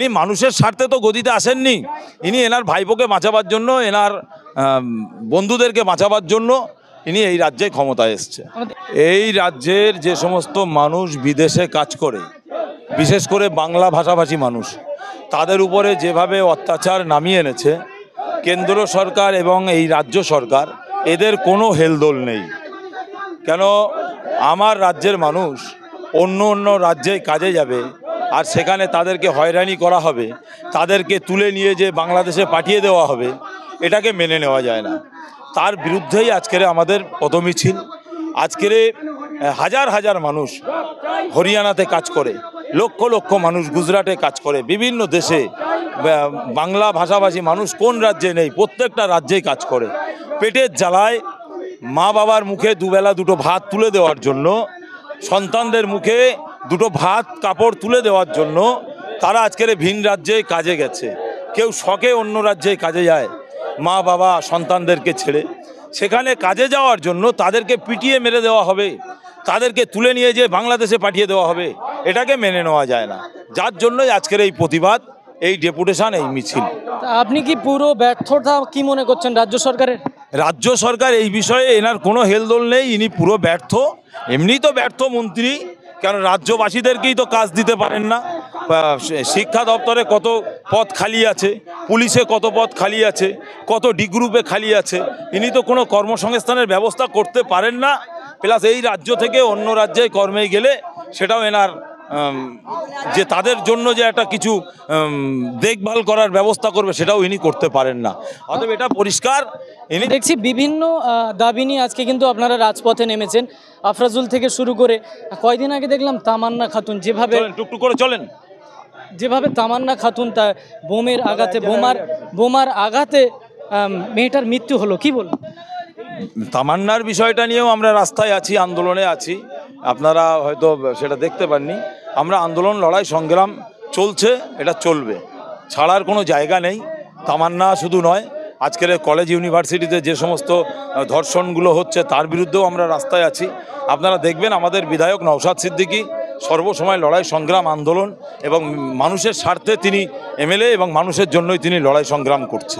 ইনি মানুষের স্বার্থে তো গদিতে আসেননি, ইনি এনার ভাইপোকে বাঁচাবার জন্য, এনার বন্ধুদেরকে বাঁচাবার জন্য ইনি এই রাজ্যে ক্ষমতায় এসছে। এই রাজ্যের যে সমস্ত মানুষ বিদেশে কাজ করে, বিশেষ করে বাংলা ভাষাভাষী মানুষ, তাদের উপরে যেভাবে অত্যাচার নামিয়ে এনেছে কেন্দ্র সরকার এবং এই রাজ্য সরকার, এদের কোনো হেলদোল নেই। কেন আমার রাজ্যের মানুষ অন্য অন্য রাজ্যে কাজে যাবে আর সেখানে তাদেরকে হয়রানি করা হবে, তাদেরকে তুলে নিয়ে যে বাংলাদেশে পাঠিয়ে দেওয়া হবে, এটাকে মেনে নেওয়া যায় না। তার বিরুদ্ধেই আজকের আমাদের পদমিছিল। আজকের হাজার হাজার মানুষ হরিয়ানাতে কাজ করে, লক্ষ লক্ষ মানুষ গুজরাটে কাজ করে, বিভিন্ন দেশে বাংলা ভাষাভাষী মানুষ কোন রাজ্যে নেই, প্রত্যেকটা রাজ্যেই কাজ করে। পেটের জ্বালায় মা বাবার মুখে দুবেলা দুটো ভাত তুলে দেওয়ার জন্য, সন্তানদের মুখে দুটো ভাত কাপড় তুলে দেওয়ার জন্য তারা আজকের ভিন রাজ্যে কাজে গেছে। কেউ শখে অন্য রাজ্যে কাজে যায় মা বাবা সন্তানদেরকে ছেড়ে, সেখানে কাজে যাওয়ার জন্য তাদেরকে পিটিয়ে মেরে দেওয়া হবে, তাদেরকে তুলে নিয়ে যে বাংলাদেশে পাঠিয়ে দেওয়া হবে, এটাকে মেনে নেওয়া যায় না। যার জন্যই আজকের এই প্রতিবাদ, এই ডেপুটেশন, এই মিছিল। আপনি কি পুরো ব্যর্থতা কি মনে করছেন রাজ্য সরকারের? রাজ্য সরকার এই বিষয়ে এনার কোনো হেলদোল নেই, ইনি পুরো ব্যর্থ। এমনি তো ব্যর্থ মন্ত্রী, কারণ রাজ্যবাসীদেরকেই তো কাজ দিতে পারেন না। শিক্ষা দপ্তরে কত পদ খালি আছে, পুলিশে কত পদ খালি আছে, কত ডি গ্রুপে খালি আছে, ইনি তো কোনো কর্মসংস্থানের ব্যবস্থা করতে পারেন না। প্লাস এই রাজ্য থেকে অন্য রাজ্যে কর্মে গেলে সেটাও এনার যে তাদের জন্য যে একটা কিছু দেখভাল করার ব্যবস্থা করবে, সেটাও ইনি করতে পারেন না। অতএব এটা পরিষ্কার, ইনি দেখছি বিভিন্ন দাবি নিয়ে আজকে কিন্তু আপনারা রাজপথে নেমেছেন। আফরাজুল থেকে শুরু করে কয়দিন আগে দেখলাম তামান্না খাতুন যেভাবে টুকটুক করে চলেন, যেভাবে তামান্না খাতুন তা বোমার আঘাতে মেয়েটার মৃত্যু হলো, কি বলুন? তামান্নার বিষয়টা নিয়েও আমরা রাস্তায় আছি, আন্দোলনে আছি। আপনারা হয়তো সেটা দেখতে পাননি। আমরা আন্দোলন, লড়াই, সংগ্রাম চলছে, এটা চলবে, ছাড়ার কোনো জায়গা নেই। তামান্না শুধু নয়, আজকের কলেজ ইউনিভার্সিটিতে যে সমস্ত ধর্ষণগুলো হচ্ছে তার বিরুদ্ধেও আমরা রাস্তায় আছি। আপনারা দেখবেন আমাদের বিধায়ক নওশাদ সিদ্দিকী সর্বসময় লড়াই, সংগ্রাম, আন্দোলন এবং মানুষের স্বার্থে তিনি এমএলএ এবং মানুষের জন্যই তিনি লড়াই সংগ্রাম করছে।